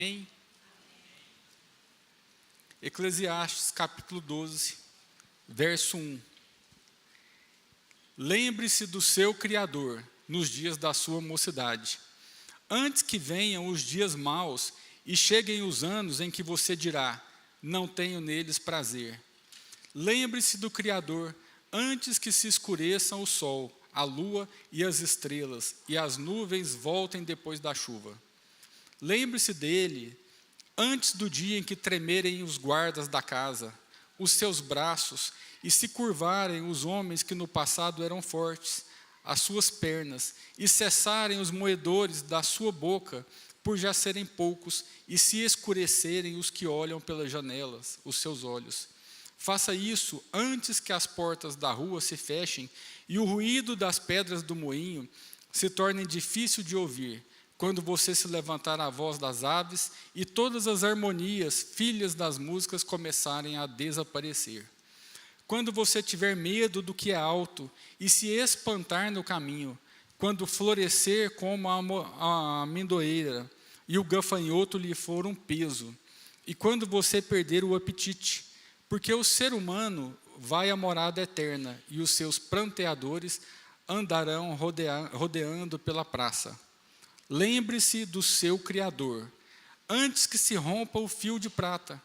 Amém? Eclesiastes capítulo 12, verso 1. Lembre-se do seu Criador nos dias da sua mocidade, antes que venham os dias maus e cheguem os anos em que você dirá, não tenho neles prazer. Lembre-se do Criador antes que se escureçam o sol, a lua e as estrelas, e as nuvens voltem depois da chuva. Lembre-se dele antes do dia em que tremerem os guardas da casa, os seus braços, e se curvarem os homens que no passado eram fortes, as suas pernas, e cessarem os moedores da sua boca, por já serem poucos, e se escurecerem os que olham pelas janelas, os seus olhos. Faça isso antes que as portas da rua se fechem, e o ruído das pedras do moinho se torne difícil de ouvir, quando você se levantar a voz das aves e todas as harmonias, filhas das músicas, começarem a desaparecer. Quando você tiver medo do que é alto e se espantar no caminho, quando florescer como a amendoeira e o gafanhoto lhe for um peso, e quando você perder o apetite, porque o ser humano vai à morada eterna e os seus pranteadores andarão rodeando pela praça. Lembre-se do seu Criador, antes que se rompa o fio de prata,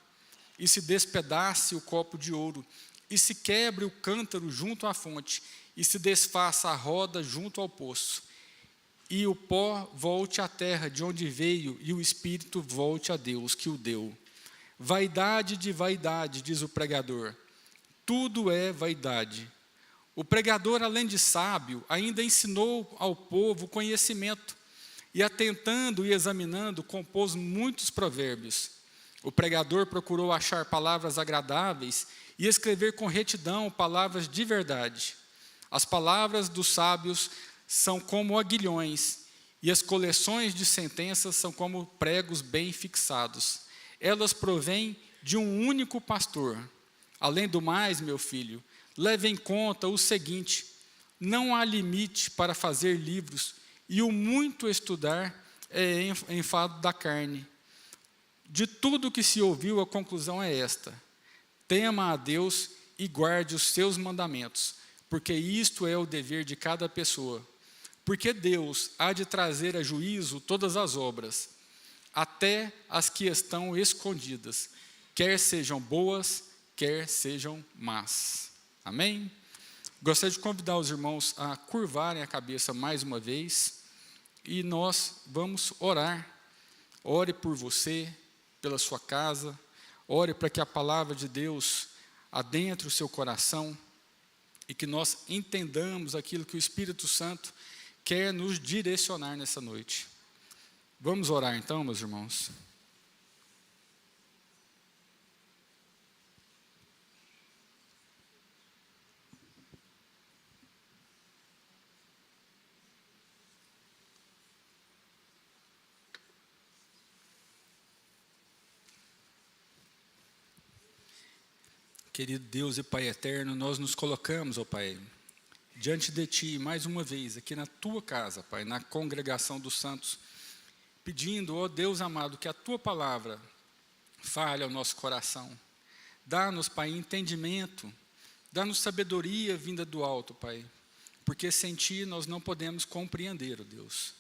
e se despedace o copo de ouro, e se quebre o cântaro junto à fonte, e se desfaça a roda junto ao poço, e o pó volte à terra de onde veio, e o espírito volte a Deus que o deu. Vaidade de vaidade, diz o pregador, tudo é vaidade. O pregador, além de sábio, ainda ensinou ao povo conhecimento, e atentando e examinando, compôs muitos provérbios. O pregador procurou achar palavras agradáveis e escrever com retidão palavras de verdade. As palavras dos sábios são como aguilhões, e as coleções de sentenças são como pregos bem fixados. Elas provêm de um único pastor. Além do mais, meu filho, leve em conta o seguinte: não há limite para fazer livros, e o muito estudar é enfado da carne. De tudo que se ouviu, a conclusão é esta: tema a Deus e guarde os seus mandamentos, porque isto é o dever de cada pessoa. Porque Deus há de trazer a juízo todas as obras, até as que estão escondidas, quer sejam boas, quer sejam más. Amém? Gostaria de convidar os irmãos a curvarem a cabeça mais uma vez, e nós vamos orar. Ore por você, pela sua casa, ore para que a palavra de Deus adentre o seu coração, e que nós entendamos aquilo que o Espírito Santo quer nos direcionar nessa noite. Vamos orar então, meus irmãos? Querido Deus e Pai eterno, nós nos colocamos, ó Pai, diante de Ti, mais uma vez, aqui na Tua casa, Pai, na congregação dos santos, pedindo, ó Deus amado, que a Tua palavra fale ao nosso coração. Dá-nos, Pai, entendimento, dá-nos sabedoria vinda do alto, Pai, porque sem Ti nós não podemos compreender, ó Deus.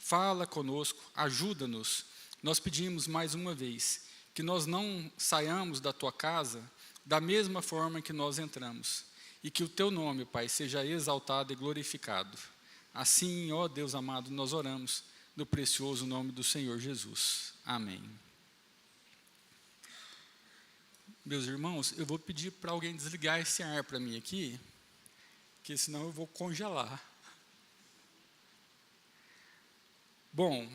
Fala conosco, ajuda-nos. Nós pedimos mais uma vez, que nós não saiamos da Tua casa da mesma forma que nós entramos, e que o Teu nome, Pai, seja exaltado e glorificado. Assim, ó Deus amado, nós oramos no precioso nome do Senhor Jesus. Amém. Meus irmãos, eu vou pedir para alguém desligar esse ar para mim aqui, porque senão eu vou congelar. Bom,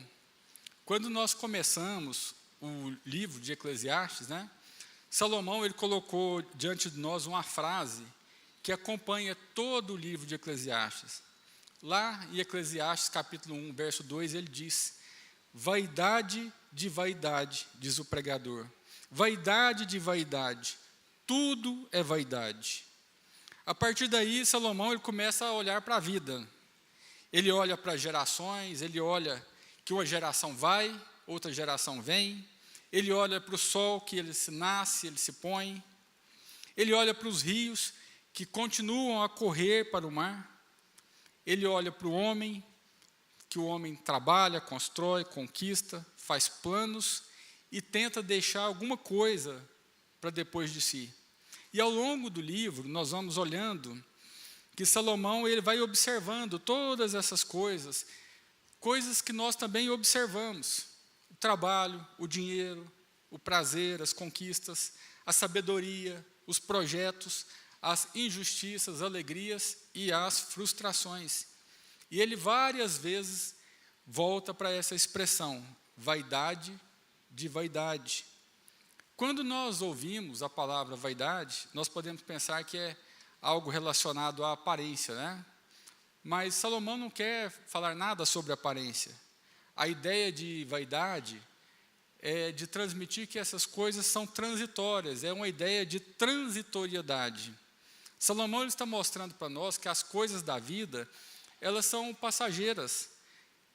quando nós começamos o livro de Eclesiastes, né, Salomão ele colocou diante de nós uma frase que acompanha todo o livro de Eclesiastes. Lá em Eclesiastes capítulo 1, verso 2, ele diz: vaidade de vaidade, diz o pregador, vaidade de vaidade, tudo é vaidade. A partir daí, Salomão ele começa a olhar para a vida. Ele olha para as gerações, ele olha que uma geração vai, outra geração vem. Ele olha para o sol, que ele se nasce, ele se põe. Ele olha para os rios, que continuam a correr para o mar. Ele olha para o homem, que o homem trabalha, constrói, conquista, faz planos e tenta deixar alguma coisa para depois de si. E ao longo do livro, nós vamos olhando que Salomão ele vai observando todas essas coisas, coisas que nós também observamos. O trabalho, o dinheiro, o prazer, as conquistas, a sabedoria, os projetos, as injustiças, as alegrias e as frustrações. E ele várias vezes volta para essa expressão, vaidade de vaidade. Quando nós ouvimos a palavra vaidade, nós podemos pensar que é algo relacionado à aparência, né? Mas Salomão não quer falar nada sobre aparência. A ideia de vaidade é de transmitir que essas coisas são transitórias, é uma ideia de transitoriedade. Salomão ele está mostrando para nós que as coisas da vida, elas são passageiras,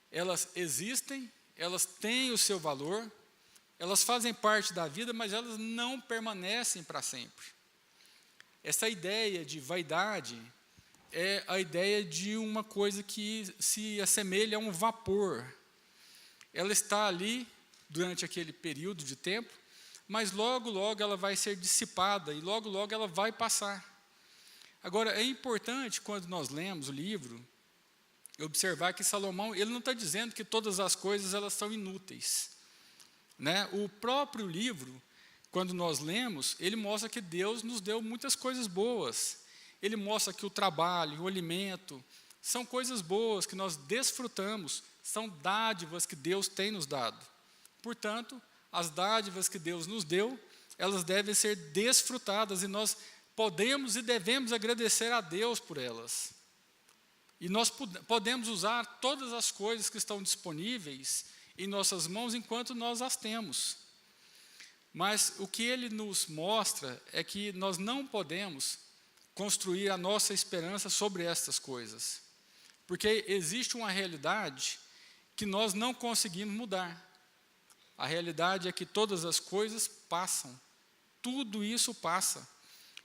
elas existem, elas têm o seu valor, elas fazem parte da vida, mas elas não permanecem para sempre. Essa ideia de vaidade é a ideia de uma coisa que se assemelha a um vapor. Ela está ali durante aquele período de tempo, mas logo, logo ela vai ser dissipada e logo, logo ela vai passar. Agora, é importante, quando nós lemos o livro, observar que Salomão ele não está dizendo que todas as coisas elas são inúteis. Né? O próprio livro, quando nós lemos, ele mostra que Deus nos deu muitas coisas boas. Ele mostra que o trabalho, o alimento, são coisas boas que nós desfrutamos, são dádivas que Deus tem nos dado. Portanto, as dádivas que Deus nos deu, elas devem ser desfrutadas e nós podemos e devemos agradecer a Deus por elas. E nós podemos usar todas as coisas que estão disponíveis em nossas mãos enquanto nós as temos. Mas o que ele nos mostra é que nós não podemos construir a nossa esperança sobre estas coisas. Porque existe uma realidade que nós não conseguimos mudar. A realidade é que todas as coisas passam. Tudo isso passa.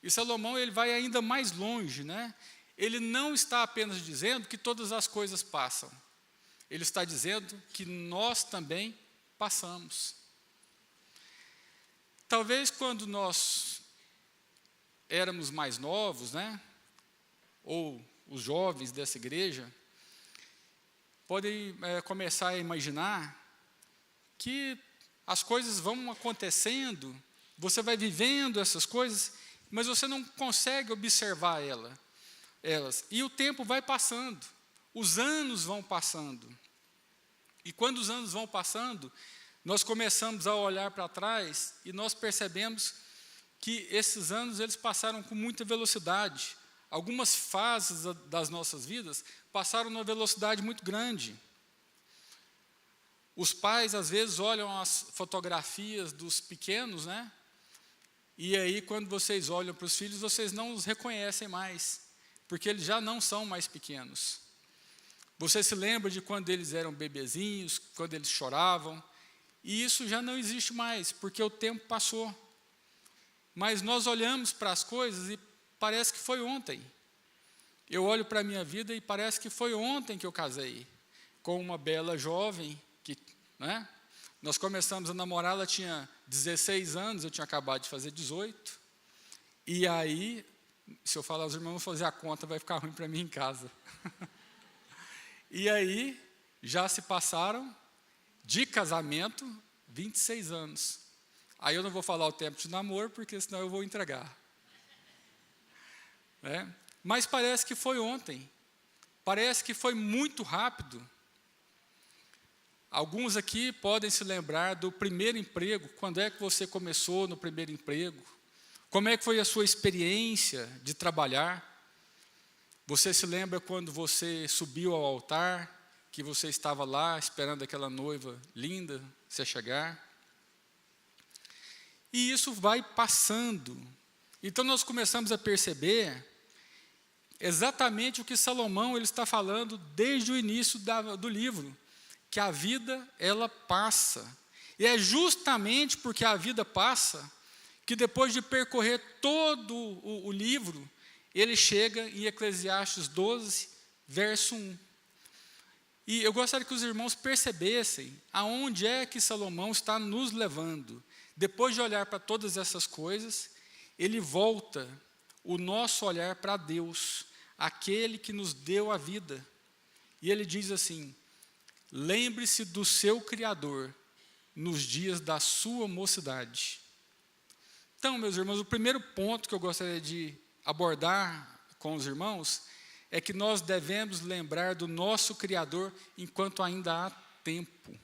E Salomão ele vai ainda mais longe, né? Ele não está apenas dizendo que todas as coisas passam. Ele está dizendo que nós também passamos. Talvez quando nós éramos mais novos, né? Ou os jovens dessa igreja, podem começar a imaginar que as coisas vão acontecendo, você vai vivendo essas coisas, mas você não consegue observar elas. E o tempo vai passando, os anos vão passando. E quando os anos vão passando, nós começamos a olhar para trás e nós percebemos que esses anos eles passaram com muita velocidade. Algumas fases das nossas vidas passaram numa velocidade muito grande. Os pais, às vezes, olham as fotografias dos pequenos, né? E aí, quando vocês olham para os filhos, vocês não os reconhecem mais, porque eles já não são mais pequenos. Você se lembra de quando eles eram bebezinhos, quando eles choravam, e isso já não existe mais, porque o tempo passou. Mas nós olhamos para as coisas e parece que foi ontem. Eu olho para a minha vida e parece que foi ontem que eu casei, com uma bela jovem, que, né? Nós começamos a namorar, ela tinha 16 anos, eu tinha acabado de fazer 18. E aí, se eu falar aos irmãos, vou fazer a conta, vai ficar ruim para mim em casa. E aí, já se passaram, de casamento, 26 anos. Aí eu não vou falar o tempo de namoro, porque senão eu vou entregar. Mas parece que foi ontem. Parece que foi muito rápido. Alguns aqui podem se lembrar do primeiro emprego. Quando é que você começou no primeiro emprego? Como é que foi a sua experiência de trabalhar? Você se lembra quando você subiu ao altar, que você estava lá esperando aquela noiva linda você chegar? E isso vai passando. Então nós começamos a perceber exatamente o que Salomão ele está falando desde o início do livro, que a vida ela passa, E é justamente porque a vida passa, que depois de percorrer todo o livro, ele chega em Eclesiastes 12, verso 1. E eu gostaria que os irmãos percebessem aonde é que Salomão está nos levando. Depois de olhar para todas essas coisas, ele volta o nosso olhar para Deus, aquele que nos deu a vida. E ele diz assim: lembre-se do seu Criador nos dias da sua mocidade. Então, meus irmãos, o primeiro ponto que eu gostaria de abordar com os irmãos é que nós devemos lembrar do nosso Criador enquanto ainda há tempo.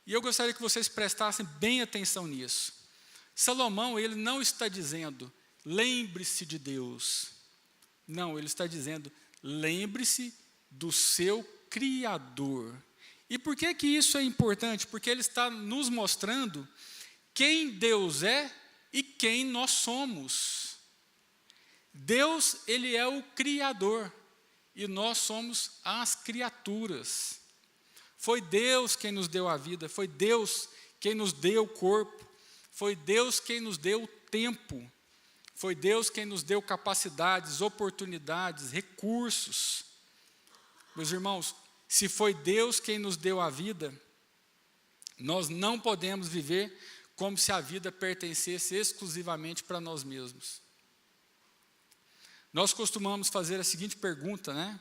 E eu gostaria que vocês prestassem bem atenção nisso. Salomão, ele não está dizendo, lembre-se de Deus. Não, ele está dizendo, lembre-se do seu Criador. E por que que isso é importante? Porque ele está nos mostrando quem Deus é e quem nós somos. Deus, ele é o Criador, e nós somos as criaturas. Foi Deus quem nos deu a vida, foi Deus quem nos deu o corpo, foi Deus quem nos deu o tempo, foi Deus quem nos deu capacidades, oportunidades, recursos. Meus irmãos, se foi Deus quem nos deu a vida, nós não podemos viver como se a vida pertencesse exclusivamente para nós mesmos. Nós costumamos fazer a seguinte pergunta, né?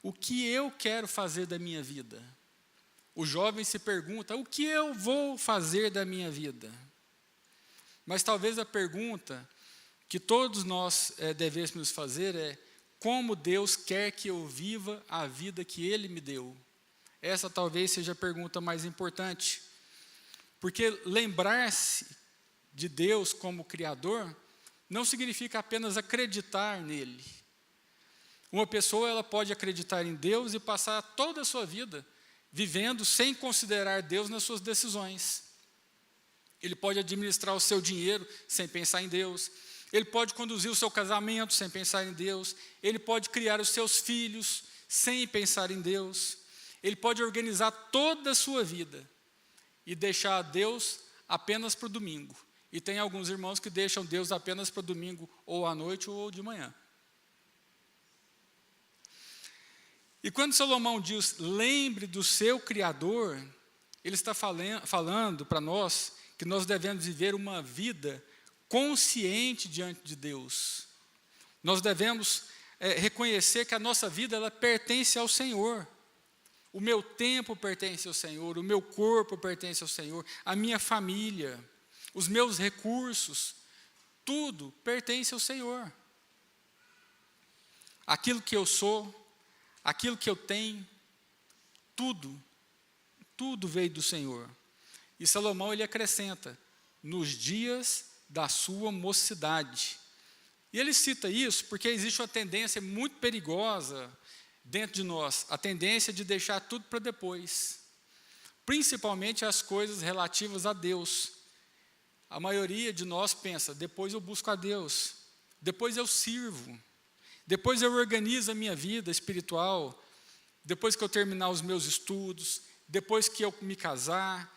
O que eu quero fazer da minha vida? O jovem se pergunta, o que eu vou fazer da minha vida? Mas talvez a pergunta que todos nós devêssemos fazer é, como Deus quer que eu viva a vida que Ele me deu? Essa talvez seja a pergunta mais importante. Porque lembrar-se de Deus como Criador não significa apenas acreditar nele. Uma pessoa, ela pode acreditar em Deus e passar toda a sua vida vivendo sem considerar Deus nas suas decisões. Ele pode administrar o seu dinheiro sem pensar em Deus. Ele pode conduzir o seu casamento sem pensar em Deus. Ele pode criar os seus filhos sem pensar em Deus. Ele pode organizar toda a sua vida e deixar Deus apenas para o domingo. E tem alguns irmãos que deixam Deus apenas para domingo, ou à noite ou de manhã. E quando Salomão diz, lembre do seu Criador, ele está falando para nós que nós devemos viver uma vida consciente diante de Deus. Nós devemos reconhecer que a nossa vida ela pertence ao Senhor. O meu tempo pertence ao Senhor, o meu corpo pertence ao Senhor, a minha família, os meus recursos, tudo pertence ao Senhor. Aquilo que eu sou, aquilo que eu tenho, tudo veio do Senhor. E Salomão, ele acrescenta, nos dias da sua mocidade. E ele cita isso porque existe uma tendência muito perigosa dentro de nós, a tendência de deixar tudo para depois, principalmente as coisas relativas a Deus. A maioria de nós pensa, depois eu busco a Deus, depois eu sirvo, depois eu organizo a minha vida espiritual, depois que eu terminar os meus estudos, depois que eu me casar,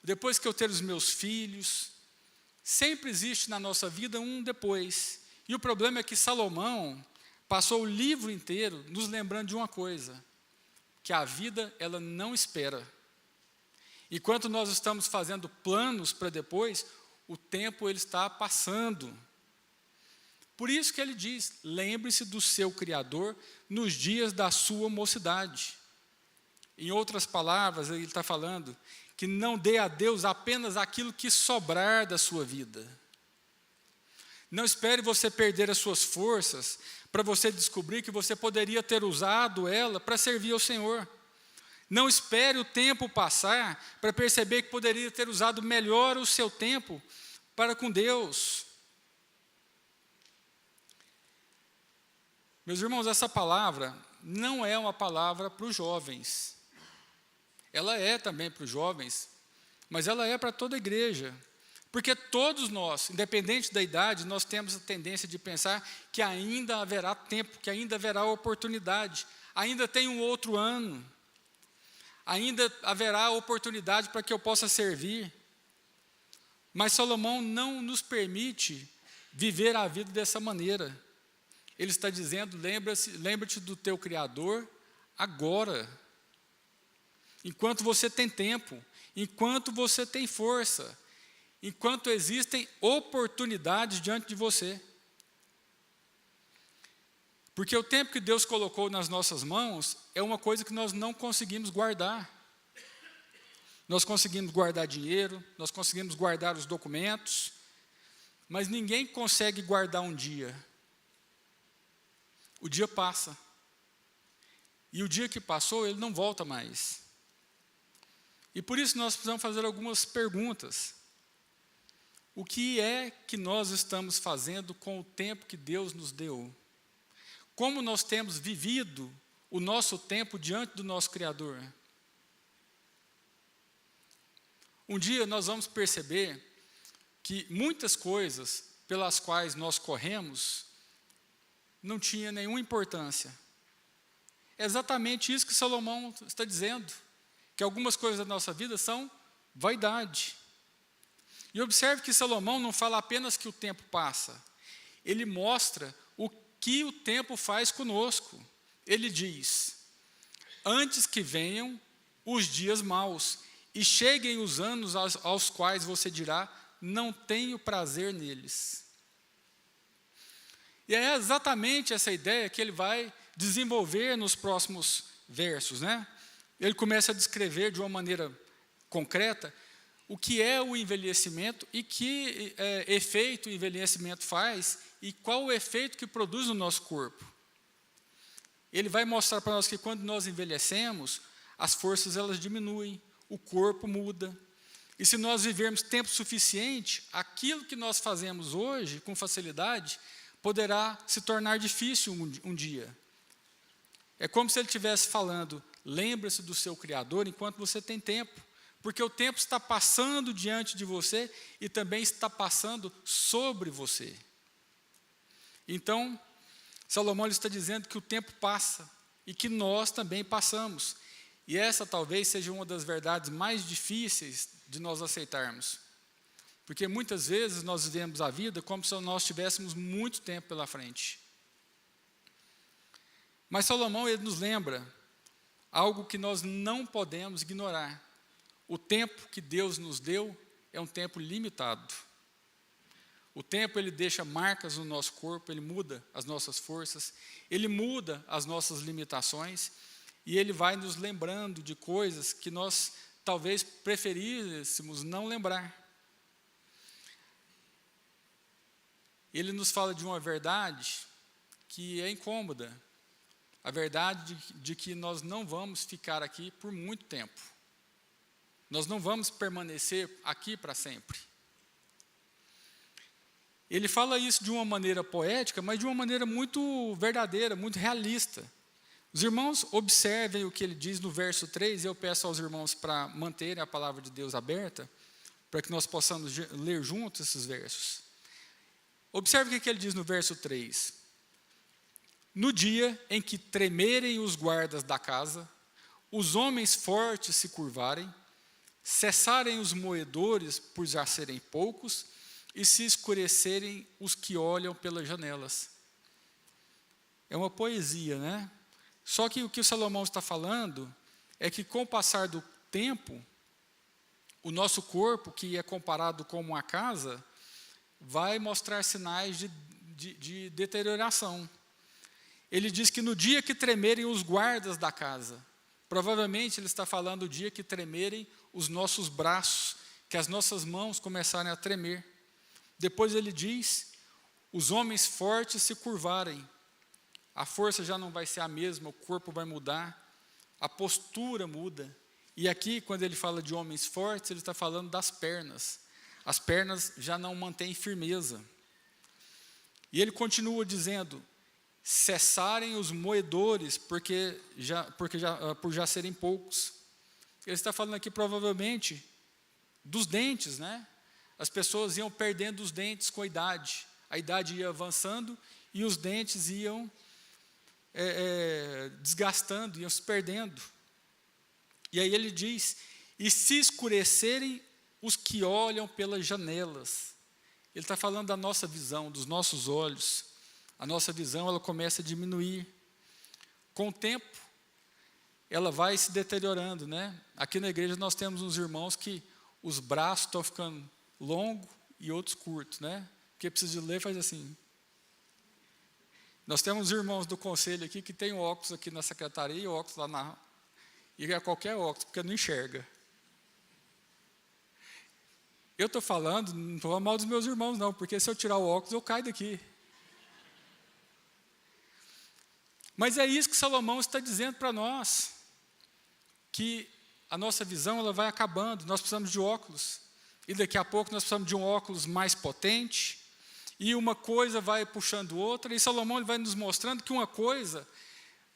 depois que eu ter os meus filhos. Sempre existe na nossa vida um depois. E o problema é que Salomão passou o livro inteiro nos lembrando de uma coisa, que a vida ela não espera. Enquanto nós estamos fazendo planos para depois, o tempo ele está passando. Por isso que ele diz, lembre-se do seu Criador nos dias da sua mocidade. Em outras palavras, ele está falando que não dê a Deus apenas aquilo que sobrar da sua vida. Não espere você perder as suas forças para você descobrir que você poderia ter usado ela para servir ao Senhor. Não espere o tempo passar para perceber que poderia ter usado melhor o seu tempo para com Deus. Meus irmãos, essa palavra não é uma palavra para os jovens. Ela é também para os jovens, mas ela é para toda a igreja. Porque todos nós, independente da idade, nós temos a tendência de pensar que ainda haverá tempo, que ainda haverá oportunidade, ainda tem um outro ano. ainda haverá oportunidade para que eu possa servir. Mas Salomão não nos permite viver a vida dessa maneira. Ele está dizendo, lembra-te do teu Criador agora. Enquanto você tem tempo, enquanto você tem força, enquanto existem oportunidades diante de você. Porque o tempo que Deus colocou nas nossas mãos é uma coisa que nós não conseguimos guardar. Nós conseguimos guardar dinheiro, nós conseguimos guardar os documentos, mas ninguém consegue guardar um dia. O dia passa. E o dia que passou, ele não volta mais. E por isso nós precisamos fazer algumas perguntas. O que é que nós estamos fazendo com o tempo que Deus nos deu? Como nós temos vivido o nosso tempo diante do nosso Criador? Um dia nós vamos perceber que muitas coisas pelas quais nós corremos não tinha nenhuma importância. É exatamente isso que Salomão está dizendo, que algumas coisas da nossa vida são vaidade. E observe que Salomão não fala apenas que o tempo passa, ele mostra o que o tempo faz conosco. Ele diz, antes que venham os dias maus, e cheguem os anos aos quais você dirá, não tenho prazer neles. E é exatamente essa ideia que ele vai desenvolver nos próximos versos, né? Ele começa a descrever de uma maneira concreta o que é o envelhecimento e que efeito o envelhecimento faz e qual o efeito que produz no nosso corpo. Ele vai mostrar para nós que quando nós envelhecemos, as forças elas diminuem, o corpo muda. E se nós vivermos tempo suficiente, aquilo que nós fazemos hoje com facilidade poderá se tornar difícil um dia. É como se ele estivesse falando, lembre-se do seu Criador enquanto você tem tempo, porque o tempo está passando diante de você e também está passando sobre você. Então, Salomão está dizendo que o tempo passa e que nós também passamos. E essa talvez seja uma das verdades mais difíceis de nós aceitarmos. Porque muitas vezes nós vivemos a vida como se nós tivéssemos muito tempo pela frente. Mas Salomão ele nos lembra algo que nós não podemos ignorar. O tempo que Deus nos deu é um tempo limitado. O tempo ele deixa marcas no nosso corpo, ele muda as nossas forças, ele muda as nossas limitações e ele vai nos lembrando de coisas que nós talvez preferíssemos não lembrar. Ele nos fala de uma verdade que é incômoda, a verdade de que nós não vamos ficar aqui por muito tempo. Nós não vamos permanecer aqui para sempre. Ele fala isso de uma maneira poética, mas de uma maneira muito verdadeira, muito realista. Os irmãos observem o que ele diz no verso 3, e eu peço aos irmãos para manterem a palavra de Deus aberta, para que nós possamos ler juntos esses versos. Observe o que ele diz no verso 3. No dia em que tremerem os guardas da casa, os homens fortes se curvarem, cessarem os moedores por já serem poucos, e se escurecerem os que olham pelas janelas. É uma poesia, né? Só que o que o Salomão está falando é que com o passar do tempo, o nosso corpo, que é comparado com uma casa, vai mostrar sinais de deterioração. Ele diz que no dia que tremerem os guardas da casa, provavelmente ele está falando o dia que tremerem os nossos braços, que as nossas mãos começarem a tremer. Depois ele diz, os homens fortes se curvarem, a força já não vai ser a mesma, o corpo vai mudar, a postura muda. E aqui, quando ele fala de homens fortes, ele está falando das pernas. As pernas já não mantêm firmeza. E ele continua dizendo, cessarem os moedores, por já serem poucos. Ele está falando aqui provavelmente dos dentes, né? As pessoas iam perdendo os dentes com a idade ia avançando e os dentes iam desgastando, iam se perdendo. E aí ele diz, e se escurecerem os que olham pelas janelas. Ele está falando da nossa visão, dos nossos olhos. A nossa visão, ela começa a diminuir. Com o tempo, ela vai se deteriorando, né? Aqui na igreja nós temos uns irmãos que os braços estão ficando longos e outros curtos, né? Porque precisa de ler, faz assim. Nós temos irmãos do conselho aqui que tem óculos aqui na secretaria e óculos lá na... E é qualquer óculos, porque não enxerga. Eu estou falando, não estou falando mal dos meus irmãos, não, porque se eu tirar o óculos, eu caio daqui. Mas é isso que Salomão está dizendo para nós, que a nossa visão ela vai acabando, nós precisamos de óculos. E daqui a pouco nós precisamos de um óculos mais potente, e uma coisa vai puxando outra, e Salomão ele vai nos mostrando que uma coisa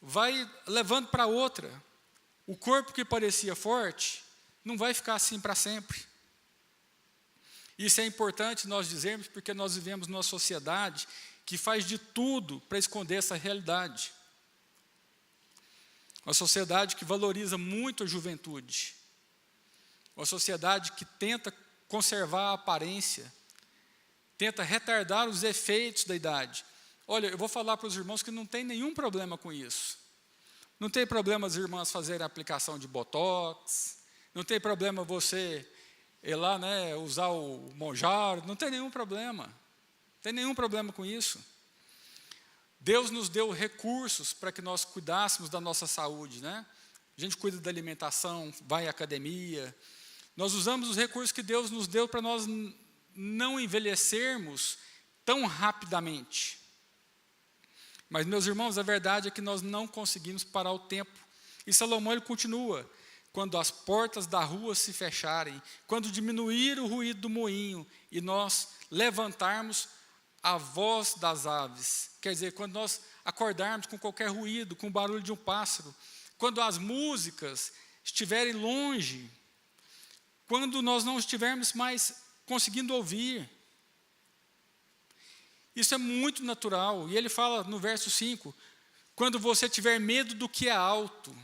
vai levando para outra. O corpo que parecia forte, não vai ficar assim para sempre. Isso é importante nós dizermos, porque nós vivemos numa sociedade que faz de tudo para esconder essa realidade. Uma sociedade que valoriza muito a juventude. Uma sociedade que tenta conservar a aparência, tenta retardar os efeitos da idade. Olha, eu vou falar para os irmãos que não tem nenhum problema com isso. Não tem problema as irmãs fazerem aplicação de botox, não tem problema você ir lá, né, usar o Monjaro, não tem nenhum problema. Não tem nenhum problema com isso. Deus nos deu recursos para que nós cuidássemos da nossa saúde, né? A gente cuida da alimentação, vai à academia. Nós usamos os recursos que Deus nos deu para nós não envelhecermos tão rapidamente. Mas, meus irmãos, a verdade é que nós não conseguimos parar o tempo. E Salomão ele continua, quando as portas da rua se fecharem, quando diminuir o ruído do moinho e nós levantarmos a voz das aves, quer dizer, quando nós acordarmos com qualquer ruído, com o barulho de um pássaro, quando as músicas estiverem longe, quando nós não estivermos mais conseguindo ouvir. Isso é muito natural. E ele fala no verso 5, quando você tiver medo do que é alto.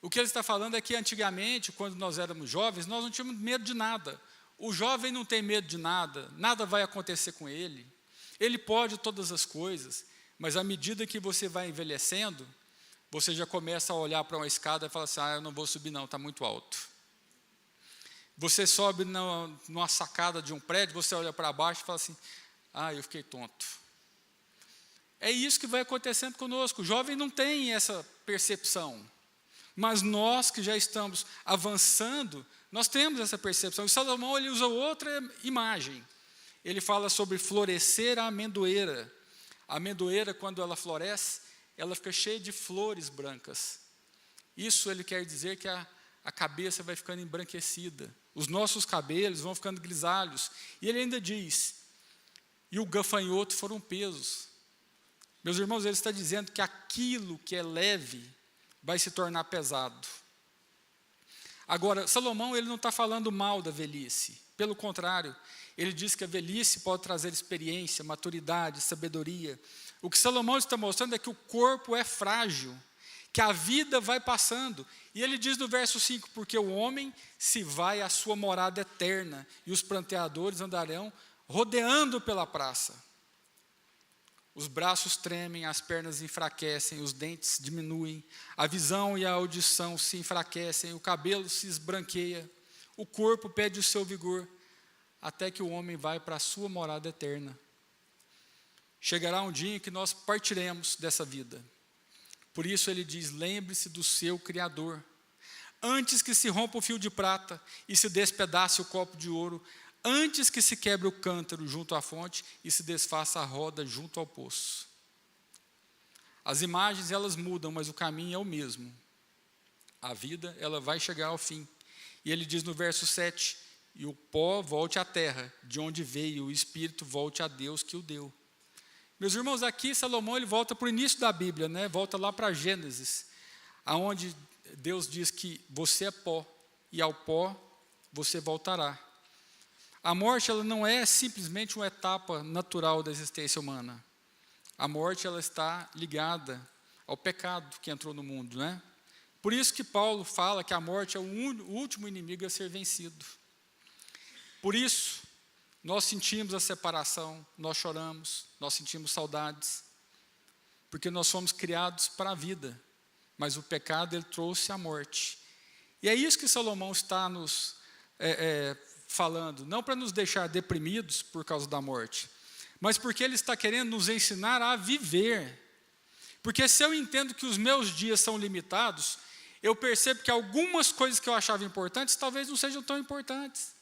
O que ele está falando é que antigamente, quando nós éramos jovens, nós não tínhamos medo de nada. O jovem não tem medo de nada, nada vai acontecer com ele. Ele pode todas as coisas, mas à medida que você vai envelhecendo, você já começa a olhar para uma escada e fala assim, eu não vou subir não, está muito alto. Você sobe numa sacada de um prédio, você olha para baixo e fala assim, eu fiquei tonto. É isso que vai acontecendo conosco. O jovem não tem essa percepção. Mas nós que já estamos avançando, nós temos essa percepção. E Salomão ele usa outra imagem. Ele fala sobre florescer a amendoeira. A amendoeira, quando ela floresce, ela fica cheia de flores brancas. Isso ele quer dizer que a cabeça vai ficando embranquecida. Os nossos cabelos vão ficando grisalhos. E ele ainda diz, e o gafanhoto foram pesos. Meus irmãos, ele está dizendo que aquilo que é leve vai se tornar pesado. Agora, Salomão ele não está falando mal da velhice. Pelo contrário, ele diz que a velhice pode trazer experiência, maturidade, sabedoria. O que Salomão está mostrando é que o corpo é frágil, que a vida vai passando. E ele diz no verso 5, porque o homem se vai à sua morada eterna, e os pranteadores andarão rodeando pela praça. Os braços tremem, as pernas enfraquecem, os dentes diminuem, a visão e a audição se enfraquecem, o cabelo se esbranqueia, o corpo perde o seu vigor, até que o homem vai para a sua morada eterna. Chegará um dia em que nós partiremos dessa vida. Por isso ele diz, lembre-se do seu Criador. Antes que se rompa o fio de prata e se despedace o copo de ouro, antes que se quebre o cântaro junto à fonte e se desfaça a roda junto ao poço. As imagens elas mudam, mas o caminho é o mesmo. A vida ela vai chegar ao fim. E ele diz no verso 7, e o pó volte à terra, de onde veio, o espírito volte a Deus que o deu. Meus irmãos, aqui Salomão ele volta para o início da Bíblia, né? Volta lá para Gênesis, aonde Deus diz que você é pó, e ao pó você voltará. A morte ela não é simplesmente uma etapa natural da existência humana. A morte ela está ligada ao pecado que entrou no mundo, né? Por isso que Paulo fala que a morte é o último inimigo a ser vencido. Por isso, nós sentimos a separação, nós choramos, nós sentimos saudades, porque nós fomos criados para a vida, mas o pecado ele trouxe a morte. E é isso que Salomão está nos falando, não para nos deixar deprimidos por causa da morte, mas porque ele está querendo nos ensinar a viver. Porque se eu entendo que os meus dias são limitados, eu percebo que algumas coisas que eu achava importantes, talvez não sejam tão importantes.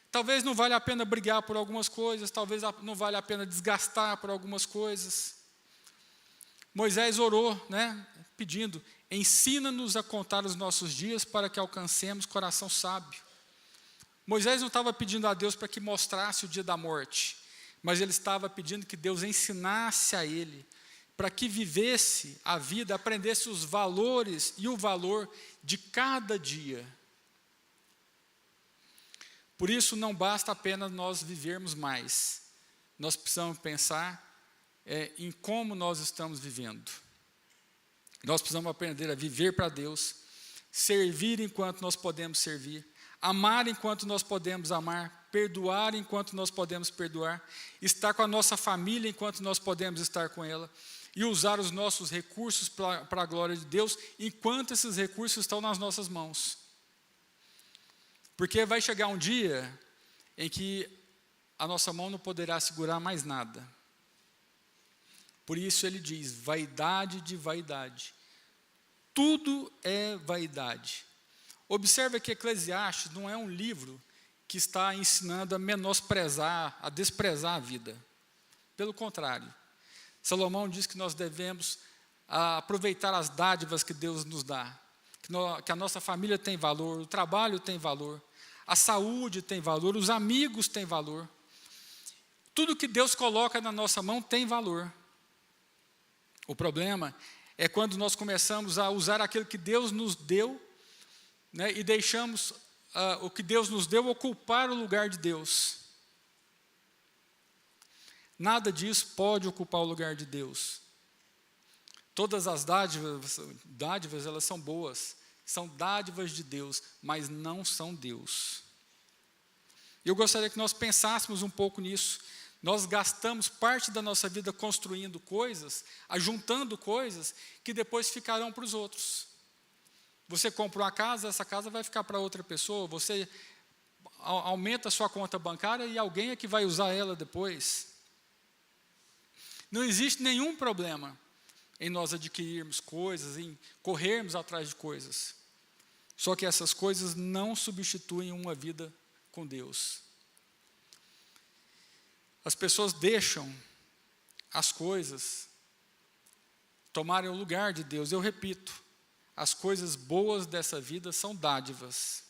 Talvez não valha a pena brigar por algumas coisas, talvez não valha a pena desgastar por algumas coisas. Moisés orou, pedindo, ensina-nos a contar os nossos dias para que alcancemos coração sábio. Moisés não estava pedindo a Deus para que mostrasse o dia da morte, mas ele estava pedindo que Deus ensinasse a ele, para que vivesse a vida, aprendesse os valores e o valor de cada dia. Por isso, não basta apenas nós vivermos mais. Nós precisamos pensar em como nós estamos vivendo. Nós precisamos aprender a viver para Deus, servir enquanto nós podemos servir, amar enquanto nós podemos amar, perdoar enquanto nós podemos perdoar, estar com a nossa família enquanto nós podemos estar com ela, e usar os nossos recursos para a glória de Deus, enquanto esses recursos estão nas nossas mãos. Porque vai chegar um dia em que a nossa mão não poderá segurar mais nada. Por isso ele diz, vaidade de vaidade. Tudo é vaidade. Observe que Eclesiastes não é um livro que está ensinando a menosprezar, a desprezar a vida. Pelo contrário, Salomão diz que nós devemos aproveitar as dádivas que Deus nos dá. Que a nossa família tem valor, o trabalho tem valor, a saúde tem valor, os amigos têm valor. Tudo que Deus coloca na nossa mão tem valor. O problema é quando nós começamos a usar aquilo que Deus nos deu, e deixamos o que Deus nos deu ocupar o lugar de Deus. Nada disso pode ocupar o lugar de Deus. Todas as dádivas elas são boas, são dádivas de Deus, mas não são Deus. Eu gostaria que nós pensássemos um pouco nisso. Nós gastamos parte da nossa vida construindo coisas, ajuntando coisas, que depois ficarão para os outros. Você compra uma casa, essa casa vai ficar para outra pessoa, você aumenta a sua conta bancária e alguém é que vai usar ela depois. Não existe nenhum problema em nós adquirirmos coisas, em corrermos atrás de coisas. Só que essas coisas não substituem uma vida com Deus. As pessoas deixam as coisas tomarem o lugar de Deus. Eu repito, as coisas boas dessa vida são dádivas,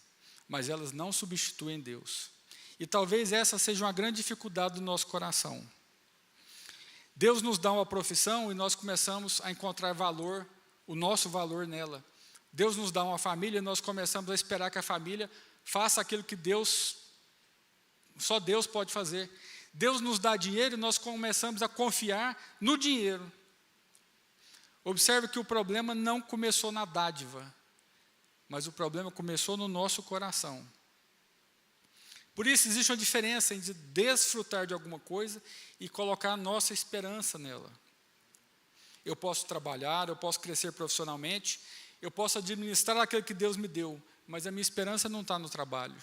mas elas não substituem Deus. E talvez essa seja uma grande dificuldade do nosso coração. Deus nos dá uma profissão e nós começamos a encontrar valor, o nosso valor nela. Deus nos dá uma família e nós começamos a esperar que a família faça aquilo que só Deus pode fazer. Deus nos dá dinheiro e nós começamos a confiar no dinheiro. Observe que o problema não começou na dádiva, mas o problema começou no nosso coração. Por isso existe uma diferença entre desfrutar de alguma coisa e colocar a nossa esperança nela. Eu posso trabalhar, eu posso crescer profissionalmente, eu posso administrar aquilo que Deus me deu, mas a minha esperança não está no trabalho,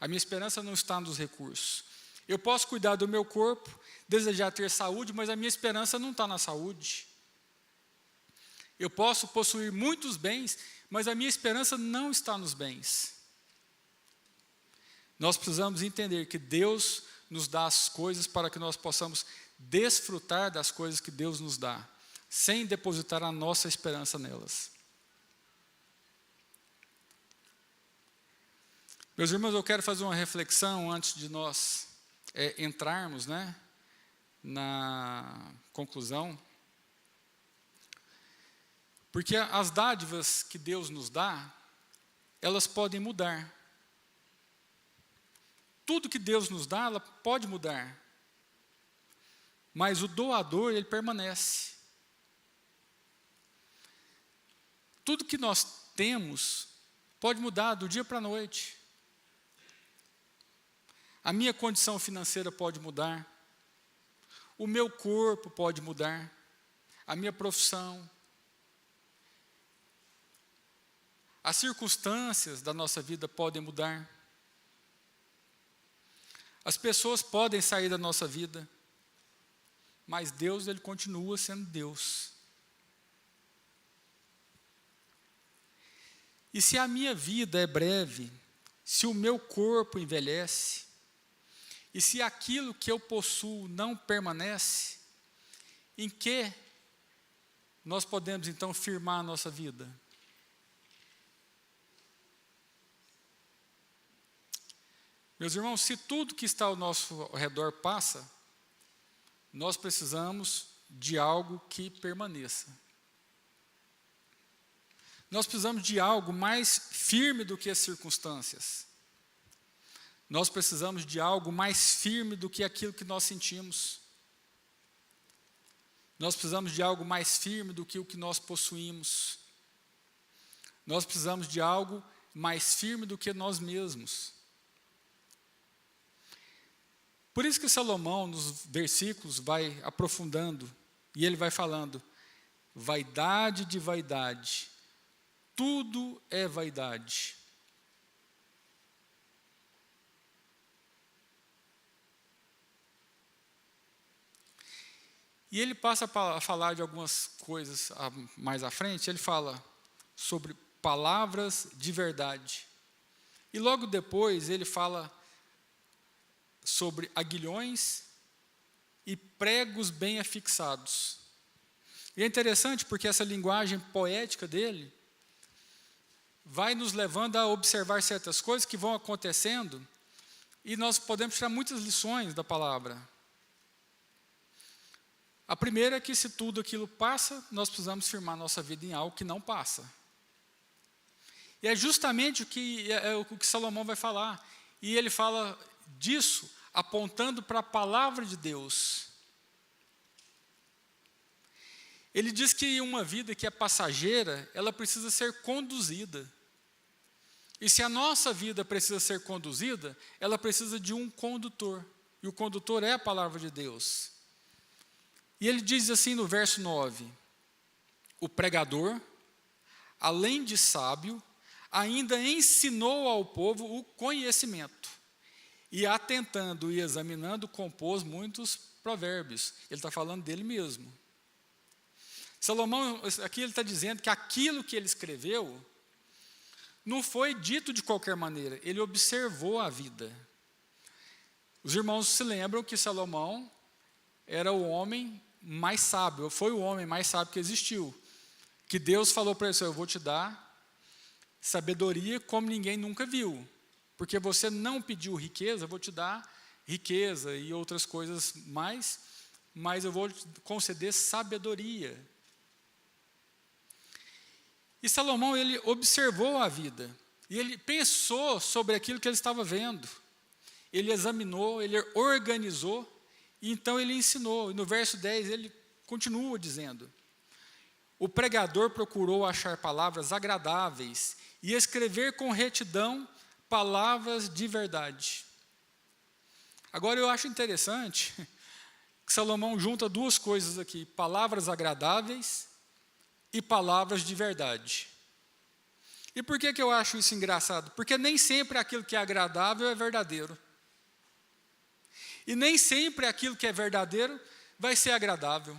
a minha esperança não está nos recursos. Eu posso cuidar do meu corpo, desejar ter saúde, mas a minha esperança não está na saúde. Eu posso possuir muitos bens, mas a minha esperança não está nos bens. Nós precisamos entender que Deus nos dá as coisas para que nós possamos desfrutar das coisas que Deus nos dá, sem depositar a nossa esperança nelas. Meus irmãos, eu quero fazer uma reflexão antes de nós entrarmos na conclusão. Porque as dádivas que Deus nos dá, elas podem mudar. Tudo que Deus nos dá, ela pode mudar. Mas o doador, ele permanece. Tudo que nós temos pode mudar do dia para a noite. A minha condição financeira pode mudar. O meu corpo pode mudar. A minha profissão. As circunstâncias da nossa vida podem mudar. As pessoas podem sair da nossa vida. Mas Deus, Ele continua sendo Deus. E se a minha vida é breve, se o meu corpo envelhece, e se aquilo que eu possuo não permanece, em que nós podemos então firmar a nossa vida? Meus irmãos, se tudo que está ao nosso redor passa, nós precisamos de algo que permaneça. Nós precisamos de algo mais firme do que as circunstâncias. Nós precisamos de algo mais firme do que aquilo que nós sentimos. Nós precisamos de algo mais firme do que o que nós possuímos. Nós precisamos de algo mais firme do que nós mesmos. Por isso que Salomão, nos versículos, vai aprofundando, e ele vai falando, vaidade de vaidade, tudo é vaidade. E ele passa a falar de algumas coisas mais à frente, ele fala sobre palavras de verdade. E logo depois ele fala sobre aguilhões e pregos bem afixados. E é interessante porque essa linguagem poética dele vai nos levando a observar certas coisas que vão acontecendo e nós podemos tirar muitas lições da palavra. A primeira é que se tudo aquilo passa, nós precisamos firmar nossa vida em algo que não passa. E é justamente o que Salomão vai falar. E ele fala disso apontando para a palavra de Deus. Ele diz que uma vida que é passageira, ela precisa ser conduzida. E se a nossa vida precisa ser conduzida, ela precisa de um condutor. E o condutor é a palavra de Deus. E ele diz assim no verso 9, o pregador, além de sábio, ainda ensinou ao povo o conhecimento, e atentando e examinando, compôs muitos provérbios. Ele está falando dele mesmo. Salomão, aqui ele está dizendo que aquilo que ele escreveu, não foi dito de qualquer maneira, ele observou a vida. Os irmãos se lembram que Salomão era o homem mais sábio, foi o homem mais sábio que existiu. Que Deus falou para ele, eu vou te dar sabedoria como ninguém nunca viu. Porque você não pediu riqueza, eu vou te dar riqueza e outras coisas mais, mas eu vou te conceder sabedoria. E Salomão, ele observou a vida, e ele pensou sobre aquilo que ele estava vendo. Ele examinou, ele organizou, e então ele ensinou. E no verso 10 ele continua dizendo, o pregador procurou achar palavras agradáveis e escrever com retidão palavras de verdade. Agora eu acho interessante que Salomão junta duas coisas aqui, palavras agradáveis e palavras de verdade. E por que eu acho isso engraçado? Porque nem sempre aquilo que é agradável é verdadeiro. E nem sempre aquilo que é verdadeiro vai ser agradável.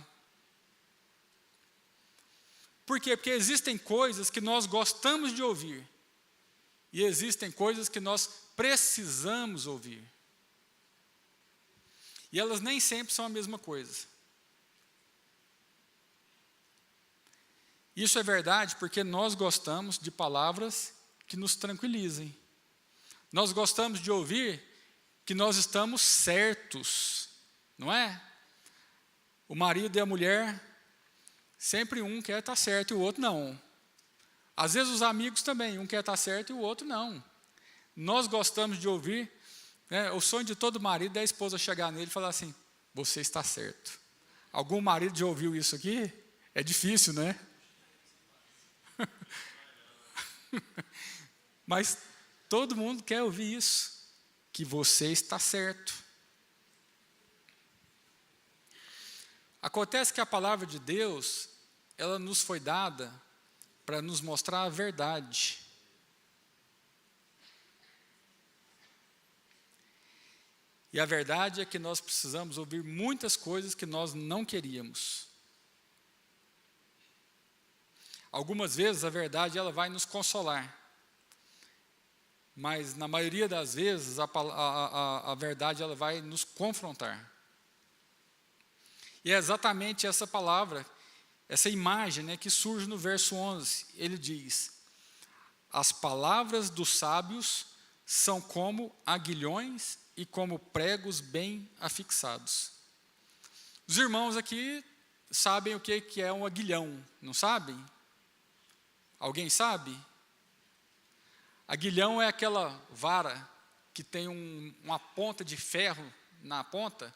Por quê? Porque existem coisas que nós gostamos de ouvir. E existem coisas que nós precisamos ouvir. E elas nem sempre são a mesma coisa. Isso é verdade porque nós gostamos de palavras que nos tranquilizem. Nós gostamos de ouvir que nós estamos certos, não é? O marido e a mulher, sempre um quer estar certo e o outro não. Às vezes os amigos também, um quer estar certo e o outro não. Nós gostamos de ouvir, né, o sonho de todo marido é a esposa chegar nele e falar assim, você está certo. Algum marido já ouviu isso aqui? É difícil, né? Mas todo mundo quer ouvir isso, que você está certo. Acontece que a palavra de Deus, ela nos foi dada para nos mostrar a verdade. E a verdade é que nós precisamos ouvir muitas coisas que nós não queríamos. Algumas vezes a verdade ela vai nos consolar. Mas na maioria das vezes a verdade ela vai nos confrontar. E é exatamente essa palavra, essa imagem, né, que surge no verso 11. Ele diz: as palavras dos sábios são como aguilhões e como pregos bem afixados. Os irmãos aqui sabem o que é um aguilhão, não sabem? Alguém sabe? Aguilhão é aquela vara que tem uma ponta de ferro na ponta,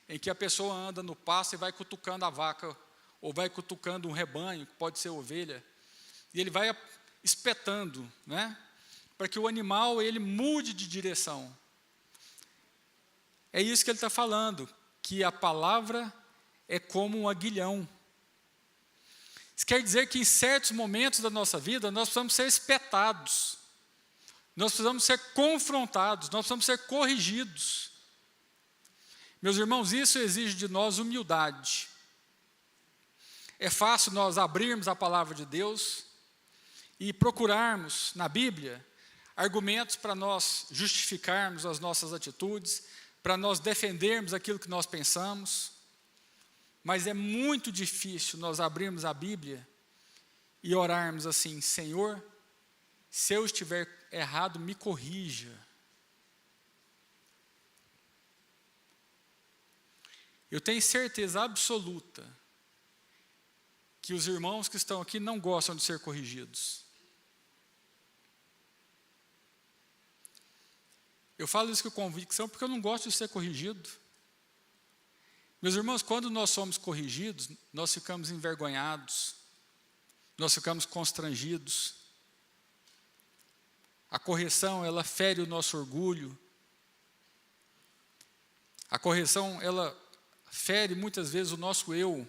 em que a pessoa anda no pasto e vai cutucando a vaca, ou vai cutucando um rebanho, que pode ser ovelha, e ele vai espetando, né, para que o animal ele mude de direção. É isso que ele está falando, que a palavra é como um aguilhão. Isso quer dizer que em certos momentos da nossa vida, nós precisamos ser espetados, nós precisamos ser confrontados, nós precisamos ser corrigidos. Meus irmãos, isso exige de nós humildade. É fácil nós abrirmos a palavra de Deus e procurarmos na Bíblia argumentos para nós justificarmos as nossas atitudes, para nós defendermos aquilo que nós pensamos, mas é muito difícil nós abrirmos a Bíblia e orarmos assim: Senhor, se eu estiver errado, me corrija. Eu tenho certeza absoluta que os irmãos que estão aqui não gostam de ser corrigidos. Eu falo isso com convicção porque eu não gosto de ser corrigido. Meus irmãos, quando nós somos corrigidos, nós ficamos envergonhados, nós ficamos constrangidos. A correção, ela fere o nosso orgulho. A correção, ela fere muitas vezes o nosso eu.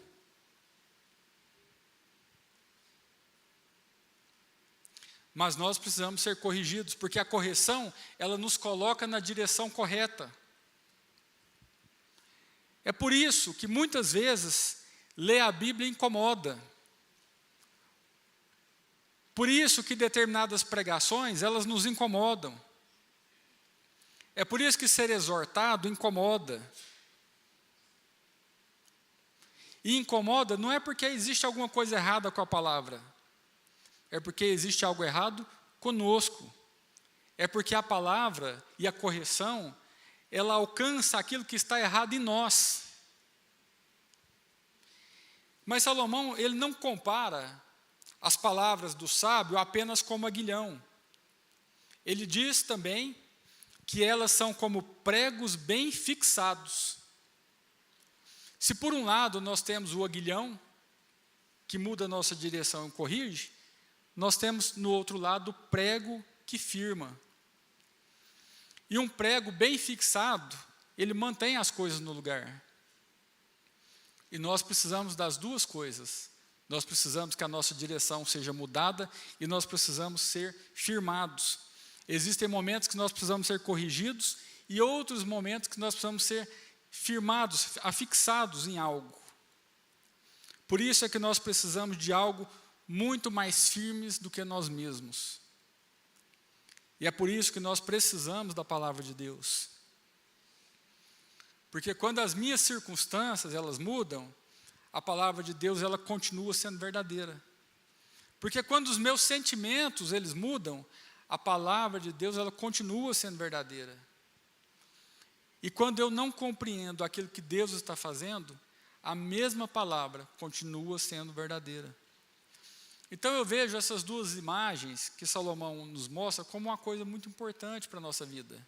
Mas nós precisamos ser corrigidos, porque a correção, ela nos coloca na direção correta. É por isso que muitas vezes ler a Bíblia incomoda. Por isso que determinadas pregações, elas nos incomodam. É por isso que ser exortado incomoda. E incomoda não é porque existe alguma coisa errada com a palavra. É porque existe algo errado conosco. É porque a palavra e a correção, ela alcança aquilo que está errado em nós. Mas Salomão, ele não compara as palavras do sábio apenas como aguilhão. Ele diz também que elas são como pregos bem fixados. Se por um lado nós temos o aguilhão, que muda a nossa direção e corrige, nós temos no outro lado o prego que firma. E um prego bem fixado, ele mantém as coisas no lugar. E nós precisamos das duas coisas. Nós precisamos que a nossa direção seja mudada e nós precisamos ser firmados. Existem momentos que nós precisamos ser corrigidos e outros momentos que nós precisamos ser firmados, afixados em algo. Por isso é que nós precisamos de algo muito mais firmes do que nós mesmos. E é por isso que nós precisamos da palavra de Deus. Porque quando as minhas circunstâncias, elas mudam, a palavra de Deus, ela continua sendo verdadeira. Porque quando os meus sentimentos, eles mudam, a palavra de Deus, ela continua sendo verdadeira. E quando eu não compreendo aquilo que Deus está fazendo, a mesma palavra continua sendo verdadeira. Então eu vejo essas duas imagens que Salomão nos mostra como uma coisa muito importante para a nossa vida.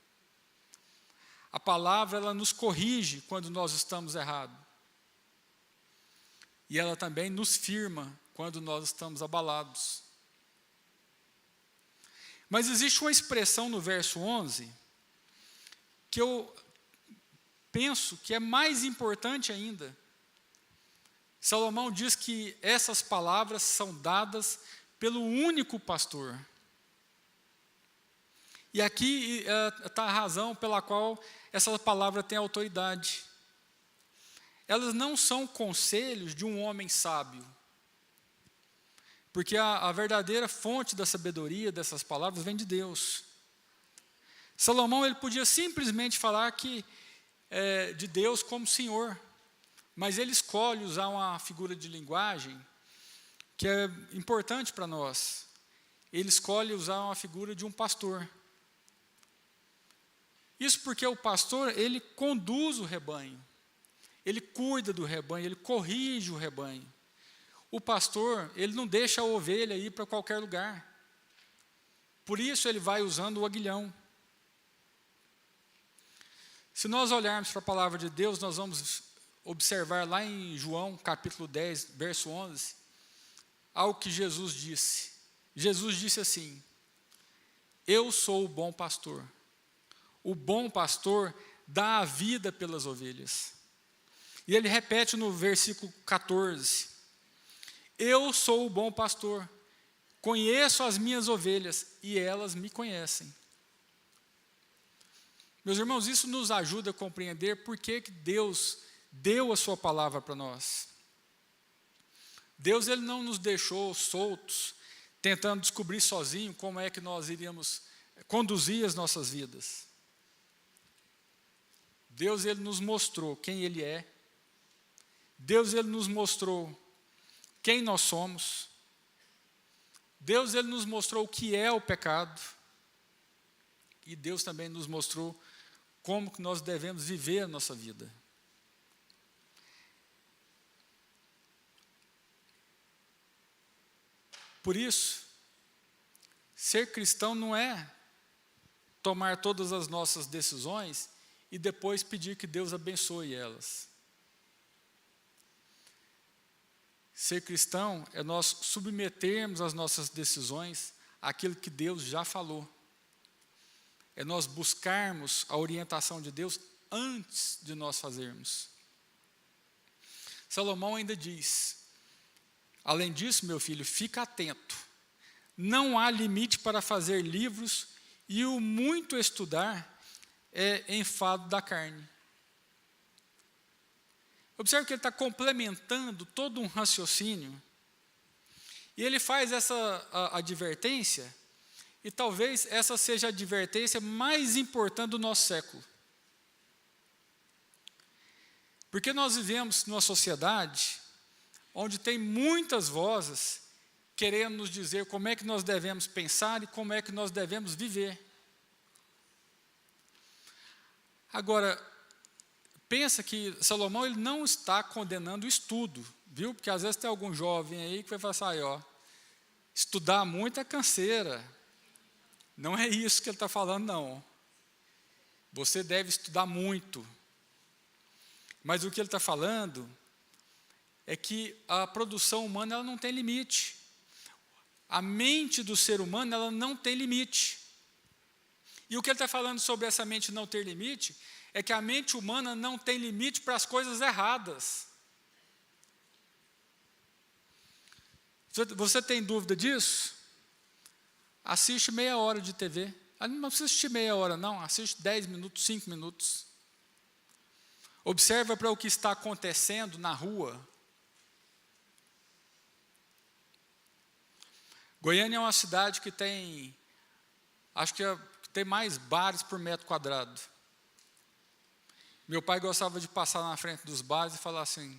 A palavra, ela nos corrige quando nós estamos errados. E ela também nos firma quando nós estamos abalados. Mas existe uma expressão no verso 11 que eu penso que é mais importante ainda. Salomão diz que essas palavras são dadas pelo único pastor. E aqui está a razão pela qual essa palavra tem autoridade. Elas não são conselhos de um homem sábio. Porque a verdadeira fonte da sabedoria dessas palavras vem de Deus. Salomão ele podia simplesmente falar de Deus como Senhor. Mas ele escolhe usar uma figura de linguagem que é importante para nós. Ele escolhe usar uma figura de um pastor. Isso porque o pastor, ele conduz o rebanho. Ele cuida do rebanho, ele corrige o rebanho. O pastor, ele não deixa a ovelha ir para qualquer lugar. Por isso ele vai usando o aguilhão. Se nós olharmos para a palavra de Deus, nós vamos observar lá em João, capítulo 10, verso 11, algo que Jesus disse. Jesus disse assim: eu sou o bom pastor. O bom pastor dá a vida pelas ovelhas. E ele repete no versículo 14: eu sou o bom pastor, conheço as minhas ovelhas e elas me conhecem. Meus irmãos, isso nos ajuda a compreender por que Deus deu a sua palavra para nós. Deus ele não nos deixou soltos, tentando descobrir sozinho como é que nós iríamos conduzir as nossas vidas. Deus ele nos mostrou quem Ele é. Deus ele nos mostrou quem nós somos. Deus ele nos mostrou o que é o pecado. E Deus também nos mostrou como que nós devemos viver a nossa vida. Por isso, ser cristão não é tomar todas as nossas decisões e depois pedir que Deus abençoe elas. Ser cristão é nós submetermos as nossas decisões àquilo que Deus já falou. É nós buscarmos a orientação de Deus antes de nós fazermos. Salomão ainda diz: além disso, meu filho, fica atento. Não há limite para fazer livros e o muito estudar é enfado da carne. Observe que ele está complementando todo um raciocínio. E ele faz essa advertência, e talvez essa seja a advertência mais importante do nosso século. Porque nós vivemos numa sociedade onde tem muitas vozes querendo nos dizer como é que nós devemos pensar e como é que nós devemos viver. Agora, pensa que Salomão ele não está condenando o estudo, viu? Porque às vezes tem algum jovem aí que vai falar assim, ó, estudar muito é canseira. Não é isso que ele está falando, não. Você deve estudar muito. Mas o que ele está falando é que a produção humana ela não tem limite. A mente do ser humano ela não tem limite. E o que ele está falando sobre essa mente não ter limite é que a mente humana não tem limite para as coisas erradas. Você tem dúvida disso? Assiste meia hora de TV. Não precisa assistir meia hora, não. Assiste 10 minutos, 5 minutos. Observa para o que está acontecendo na rua. Goiânia é uma cidade que tem, acho que tem mais bares por metro quadrado. Meu pai gostava de passar na frente dos bares e falar assim,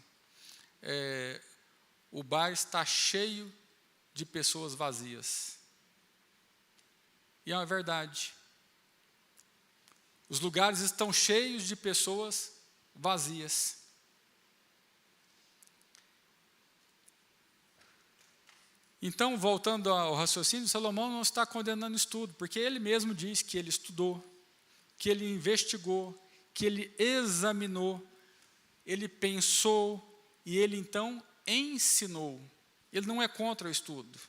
o bar está cheio de pessoas vazias. E é uma verdade. Os lugares estão cheios de pessoas vazias. Então, voltando ao raciocínio, Salomão não está condenando estudo, porque ele mesmo diz que ele estudou, que ele investigou, que ele examinou, ele pensou e ele então ensinou. Ele não é contra o estudo.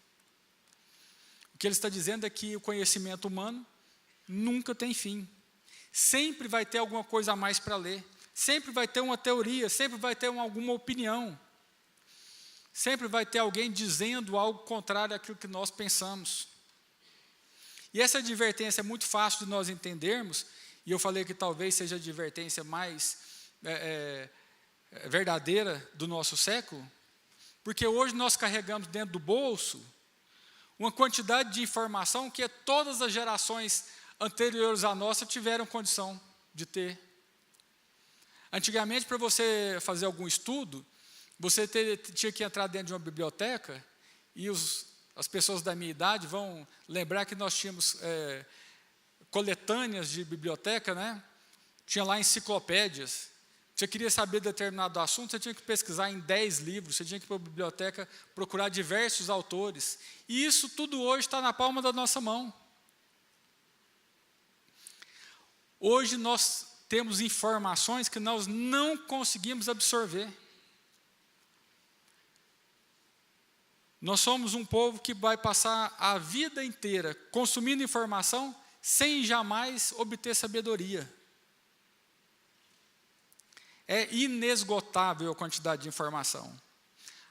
O que ele está dizendo é que o conhecimento humano nunca tem fim. Sempre vai ter alguma coisa a mais para ler. Sempre vai ter uma teoria, sempre vai ter alguma opinião. Sempre vai ter alguém dizendo algo contrário àquilo que nós pensamos. E essa advertência é muito fácil de nós entendermos, e eu falei que talvez seja a advertência mais verdadeira do nosso século, porque hoje nós carregamos dentro do bolso uma quantidade de informação que todas as gerações anteriores à nossa tiveram condição de ter. Antigamente, para você fazer algum estudo, você tinha que entrar dentro de uma biblioteca, e as pessoas da minha idade vão lembrar que nós tínhamos coletâneas de biblioteca, né? Tinha lá enciclopédias. Você queria saber determinado assunto, você tinha que pesquisar em 10 livros, você tinha que ir para a biblioteca procurar diversos autores. E isso tudo hoje está na palma da nossa mão. Hoje nós temos informações que nós não conseguimos absorver. Nós somos um povo que vai passar a vida inteira consumindo informação sem jamais obter sabedoria. É inesgotável a quantidade de informação.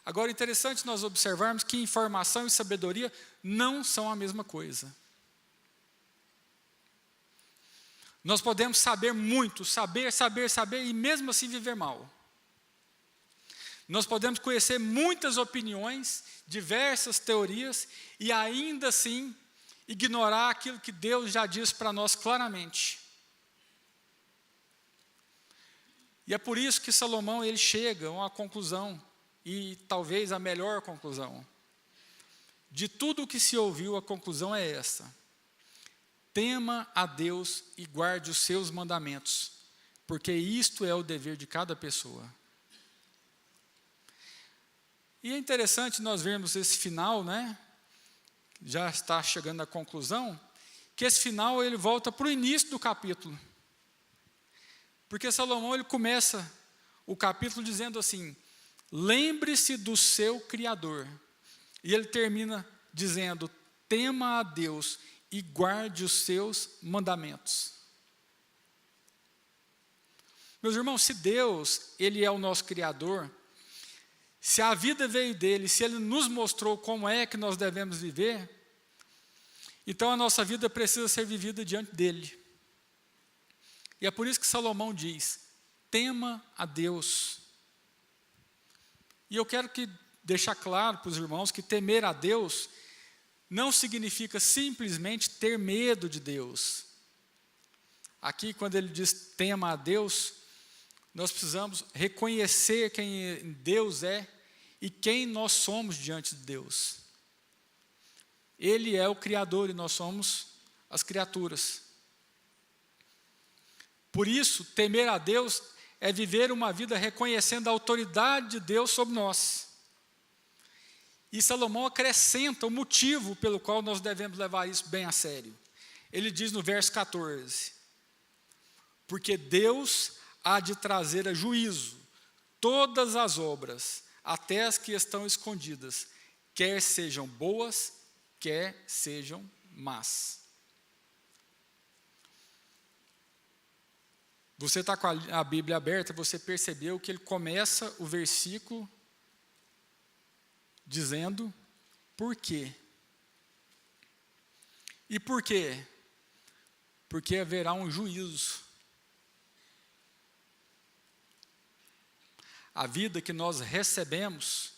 Agora, é interessante nós observarmos que informação e sabedoria não são a mesma coisa. Nós podemos saber muito, saber, e mesmo assim viver mal. Nós podemos conhecer muitas opiniões, diversas teorias, e ainda assim ignorar aquilo que Deus já diz para nós claramente. E é por isso que Salomão ele chega a uma conclusão, e talvez a melhor conclusão. De tudo o que se ouviu, a conclusão é essa: tema a Deus e guarde os seus mandamentos, porque isto é o dever de cada pessoa. E é interessante nós vermos esse final, né? Já está chegando à conclusão, que esse final ele volta para o início do capítulo. Porque Salomão ele começa o capítulo dizendo assim: lembre-se do seu Criador. E ele termina dizendo: tema a Deus e guarde os seus mandamentos. Meus irmãos, se Deus ele é o nosso Criador, se a vida veio dele, se ele nos mostrou como é que nós devemos viver, então a nossa vida precisa ser vivida diante dele. E é por isso que Salomão diz: tema a Deus. E eu quero deixar claro para os irmãos que temer a Deus não significa simplesmente ter medo de Deus. Aqui, quando ele diz tema a Deus, nós precisamos reconhecer quem Deus é e quem nós somos diante de Deus. Ele é o Criador e nós somos as criaturas. Por isso, temer a Deus é viver uma vida reconhecendo a autoridade de Deus sobre nós. E Salomão acrescenta o motivo pelo qual nós devemos levar isso bem a sério. Ele diz no verso 14: porque Deus há de trazer a juízo todas as obras, até as que estão escondidas, quer sejam boas, quer sejam más. Você está com a Bíblia aberta, você percebeu que ele começa o versículo dizendo por quê. E por quê? Porque haverá um juízo. A vida que nós recebemos,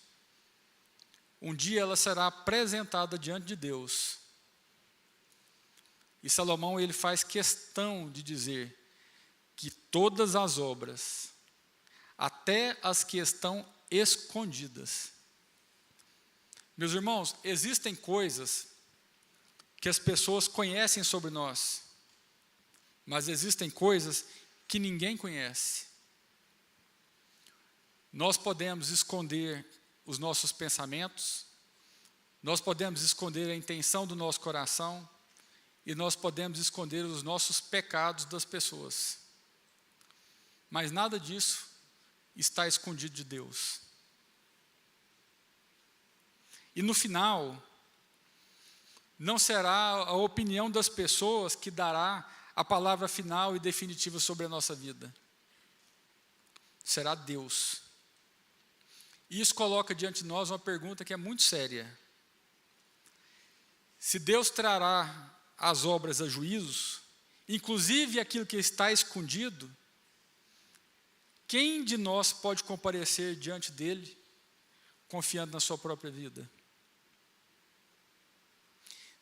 um dia ela será apresentada diante de Deus. E Salomão ele faz questão de dizer que todas as obras, até as que estão escondidas. Meus irmãos, existem coisas que as pessoas conhecem sobre nós, mas existem coisas que ninguém conhece. Nós podemos esconder os nossos pensamentos, nós podemos esconder a intenção do nosso coração, e nós podemos esconder os nossos pecados das pessoas. Mas nada disso está escondido de Deus. E no final, Não será a opinião das pessoas que dará a palavra final e definitiva sobre a nossa vida. Será Deus. E isso coloca diante de nós uma pergunta que é muito séria. Se Deus trará as obras a juízo, inclusive aquilo que está escondido, quem de nós pode comparecer diante dele, confiando na sua própria vida?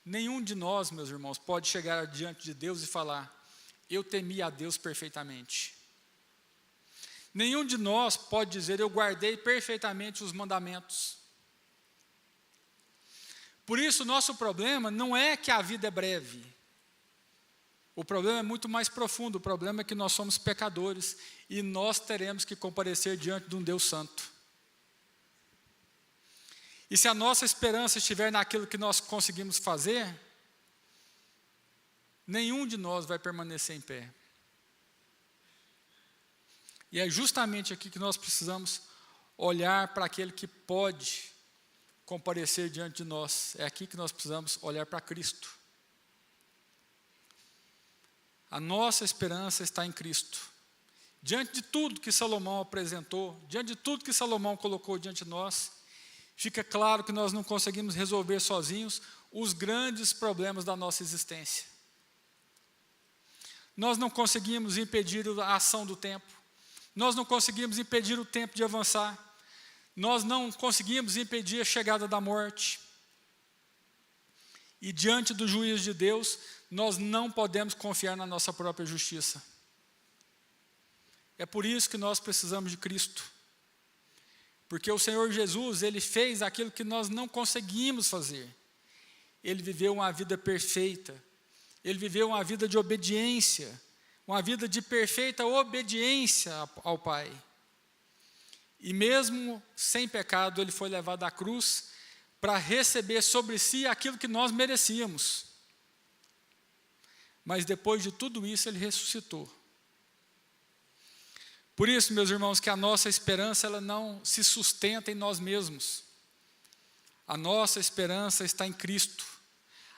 Nenhum de nós, meus irmãos, pode chegar diante de Deus e falar: eu temi a Deus perfeitamente. Nenhum de nós pode dizer: eu guardei perfeitamente os mandamentos. Por isso, o nosso problema não é que a vida é breve. O problema é muito mais profundo. O problema é que nós somos pecadores e nós teremos que comparecer diante de um Deus santo. E se a nossa esperança estiver naquilo que nós conseguimos fazer, nenhum de nós vai permanecer em pé. E é justamente aqui que nós precisamos olhar para aquele que pode comparecer diante de nós. É aqui que nós precisamos olhar para Cristo. A nossa esperança está em Cristo. Diante de tudo que Salomão apresentou, diante de tudo que Salomão colocou diante de nós, fica claro que nós não conseguimos resolver sozinhos os grandes problemas da nossa existência. Nós não conseguimos impedir a ação do tempo. Nós não conseguimos impedir o tempo de avançar. Nós não conseguimos impedir a chegada da morte. E diante do juízo de Deus, nós não podemos confiar na nossa própria justiça. É por isso que nós precisamos de Cristo. Porque o Senhor Jesus, Ele fez aquilo que nós não conseguimos fazer. Ele viveu uma vida perfeita. Ele viveu uma vida de obediência. Uma vida de perfeita obediência ao Pai. E mesmo sem pecado, Ele foi levado à cruz para receber sobre si aquilo que nós merecíamos. Mas depois de tudo isso, Ele ressuscitou. Por isso, meus irmãos, que a nossa esperança ela não se sustenta em nós mesmos. A nossa esperança está em Cristo.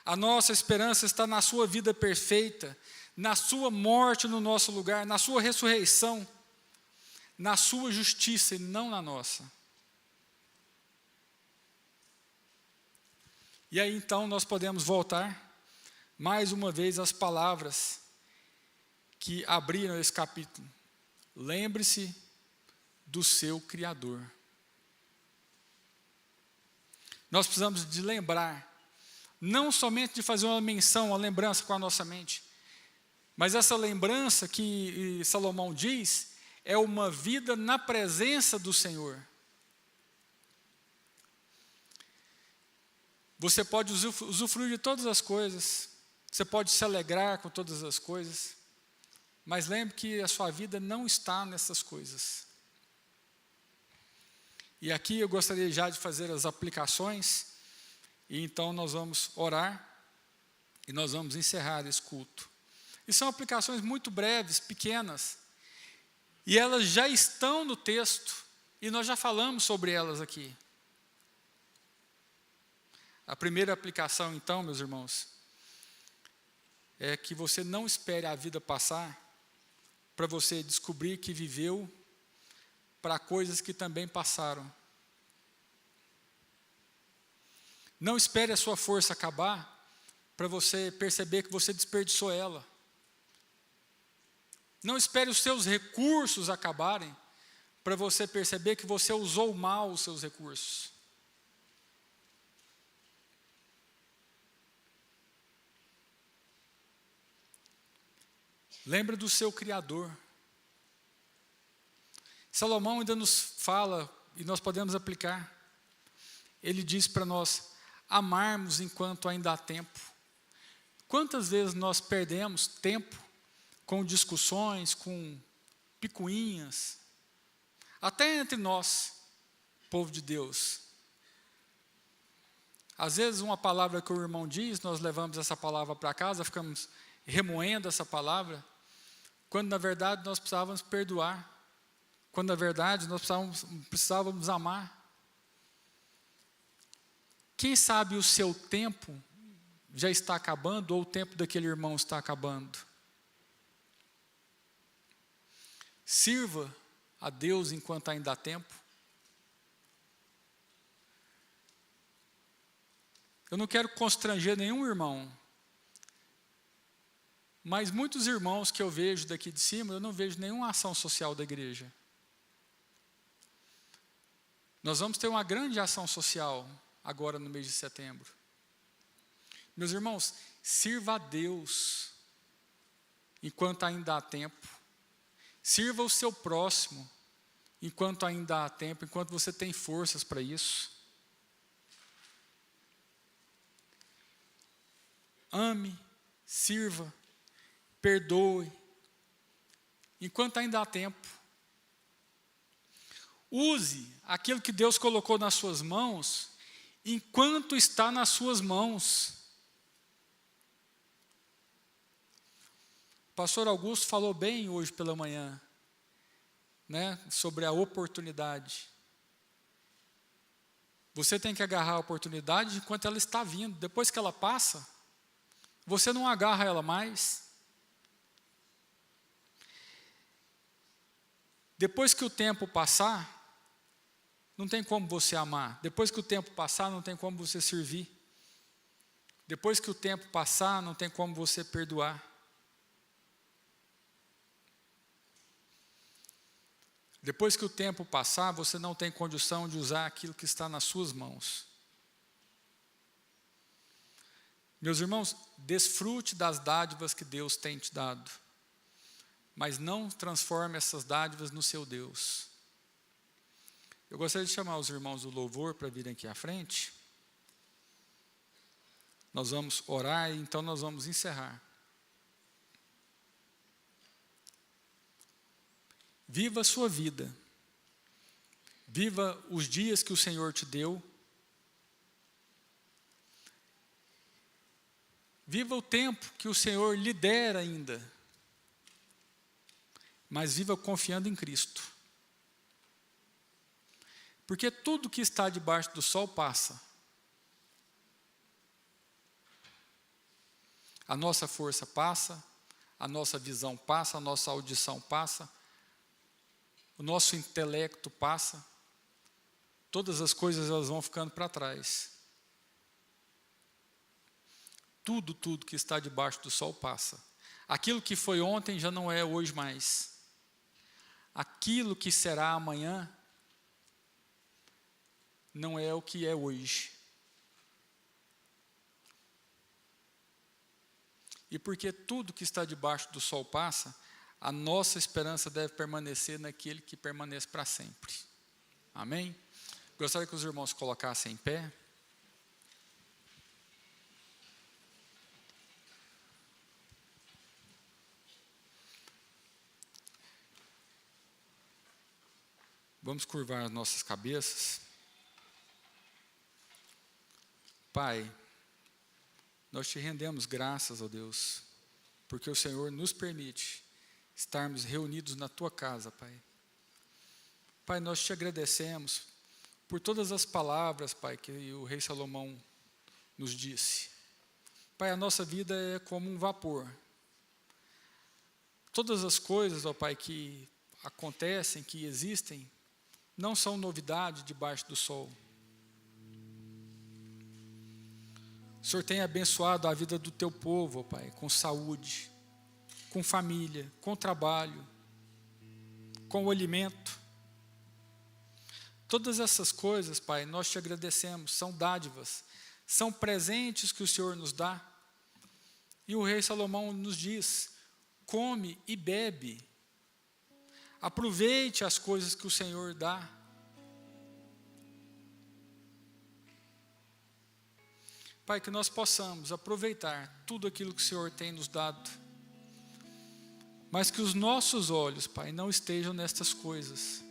A nossa esperança está na sua vida perfeita, na sua morte no nosso lugar, na sua ressurreição, na sua justiça e não na nossa. E aí então nós podemos voltar mais uma vez às palavras que abriram esse capítulo. Lembre-se do seu Criador. Nós precisamos de lembrar, não somente de fazer uma menção, uma lembrança com a nossa mente, mas essa lembrança que Salomão diz, é uma vida na presença do Senhor. Você pode usufruir de todas as coisas, você pode se alegrar com todas as coisas, mas lembre que a sua vida não está nessas coisas. E aqui eu gostaria já de fazer as aplicações, e então nós vamos orar, e nós vamos encerrar esse culto. E são aplicações muito breves, pequenas, e elas já estão no texto, e nós já falamos sobre elas aqui. A primeira aplicação, então, meus irmãos, é que você não espere a vida passar para você descobrir que viveu para coisas que também passaram. Não espere a sua força acabar para você perceber que você desperdiçou ela. Não espere os seus recursos acabarem para você perceber que você usou mal os seus recursos. Lembre do seu Criador. Salomão ainda nos fala, e nós podemos aplicar. Ele diz para nós amarmos enquanto ainda há tempo. Quantas vezes nós perdemos tempo com discussões, com picuinhas, até entre nós, povo de Deus. Às vezes uma palavra que o irmão diz, nós levamos essa palavra para casa, ficamos remoendo essa palavra, quando na verdade nós precisávamos perdoar, quando na verdade nós precisávamos amar. Quem sabe o seu tempo já está acabando ou o tempo daquele irmão está acabando. Sirva a Deus enquanto ainda há tempo. Eu não quero constranger nenhum irmão, mas muitos irmãos que eu vejo daqui de cima, eu não vejo nenhuma ação social da igreja. Nós vamos ter uma grande ação social agora no mês de setembro. Meus irmãos, sirva a Deus enquanto ainda há tempo. Sirva o seu próximo enquanto ainda há tempo, enquanto você tem forças para isso. Ame, sirva, perdoe, enquanto ainda há tempo. Use aquilo que Deus colocou nas suas mãos, enquanto está nas suas mãos. O pastor Augusto falou bem hoje pela manhã, né, sobre a oportunidade. Você tem que agarrar a oportunidade enquanto ela está vindo. Depois que ela passa, você não agarra ela mais. Depois que o tempo passar, não tem como você amar. Depois que o tempo passar, não tem como você servir. Depois que o tempo passar, não tem como você perdoar. Depois que o tempo passar, você não tem condição de usar aquilo que está nas suas mãos. Meus irmãos, desfrute das dádivas que Deus tem te dado, mas não transforme essas dádivas no seu Deus. Eu gostaria de chamar os irmãos do louvor para virem aqui à frente. Nós vamos orar e então nós vamos encerrar. Viva a sua vida. Viva os dias que o Senhor te deu. Viva o tempo que o Senhor lhe der ainda. Mas viva confiando em Cristo. Porque tudo que está debaixo do sol passa. A nossa força passa, a nossa visão passa, a nossa audição passa, o nosso intelecto passa, todas as coisas elas vão ficando para trás. Tudo que está debaixo do sol passa. Aquilo que foi ontem já não é hoje mais. Aquilo que será amanhã não é o que é hoje. E porque tudo que está debaixo do sol passa, a nossa esperança deve permanecer naquele que permanece para sempre. Amém? Gostaria que os irmãos colocassem em pé. Vamos curvar as nossas cabeças. Pai, nós te rendemos graças, ó Deus, porque o Senhor nos permite estarmos reunidos na tua casa, Pai. Pai, nós te agradecemos por todas as palavras, Pai, que o rei Salomão nos disse. Pai, a nossa vida é como um vapor. Todas as coisas, ó Pai, que acontecem, que existem, não são novidade debaixo do sol. O Senhor tem abençoado a vida do teu povo, ó Pai, com saúde, com família, com trabalho, com o alimento. Todas essas coisas, Pai, nós te agradecemos, são dádivas, são presentes que o Senhor nos dá. E o rei Salomão nos diz: come e bebe, aproveite as coisas que o Senhor dá. Pai, que nós possamos aproveitar tudo aquilo que o Senhor tem nos dado, mas que os nossos olhos, Pai, não estejam nestas coisas.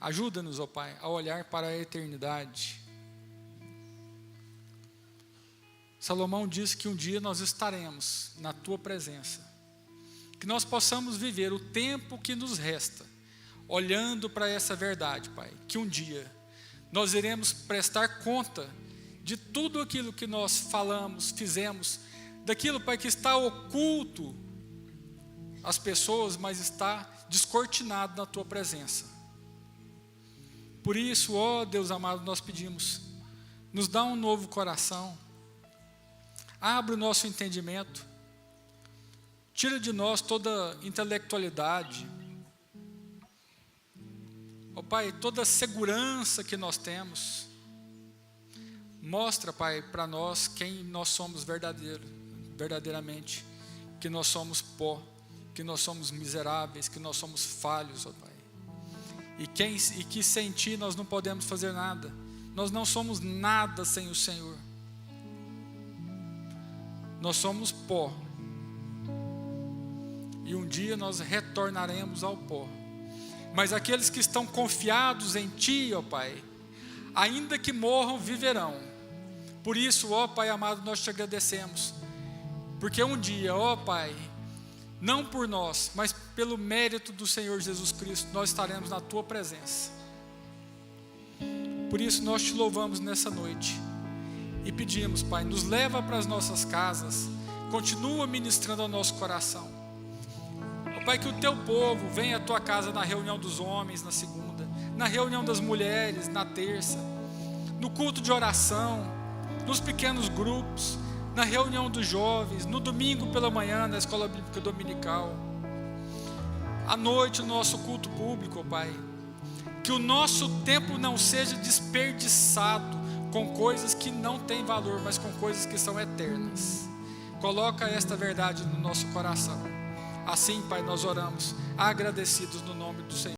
Ajuda-nos, ó Pai, a olhar para a eternidade. Salomão disse que um dia nós estaremos na tua presença, que nós possamos viver o tempo que nos resta, olhando para essa verdade, Pai, que um dia nós iremos prestar conta de tudo aquilo que nós falamos, fizemos, daquilo, Pai, que está oculto às pessoas, mas está descortinado na Tua presença. Por isso, ó Deus amado, nós pedimos, nos dá um novo coração, abre o nosso entendimento, tira de nós toda intelectualidade, ó Pai, toda a segurança que nós temos. Mostra, Pai, para nós quem nós somos verdadeiramente, que nós somos pó, que nós somos miseráveis, que nós somos falhos, ó Pai. E que sem Ti nós não podemos fazer nada. Nós não somos nada sem o Senhor. Nós somos pó. E um dia nós retornaremos ao pó. Mas aqueles que estão confiados em Ti, ó Pai, ainda que morram, viverão. Por isso, ó Pai amado, nós Te agradecemos. Porque um dia, ó Pai, não por nós, mas pelo mérito do Senhor Jesus Cristo, nós estaremos na Tua presença. Por isso nós Te louvamos nessa noite. E pedimos, Pai, nos leva para as nossas casas, continua ministrando ao nosso coração. Ó Pai, que o Teu povo venha à Tua casa na reunião dos homens na segunda, na reunião das mulheres na terça, no culto de oração, nos pequenos grupos, na reunião dos jovens, no domingo pela manhã, na escola bíblica dominical, à noite no nosso culto público, ó Pai. Que o nosso tempo não seja desperdiçado com coisas que não têm valor, mas com coisas que são eternas. Coloca esta verdade no nosso coração. Assim, Pai, nós oramos, agradecidos no nome do Senhor.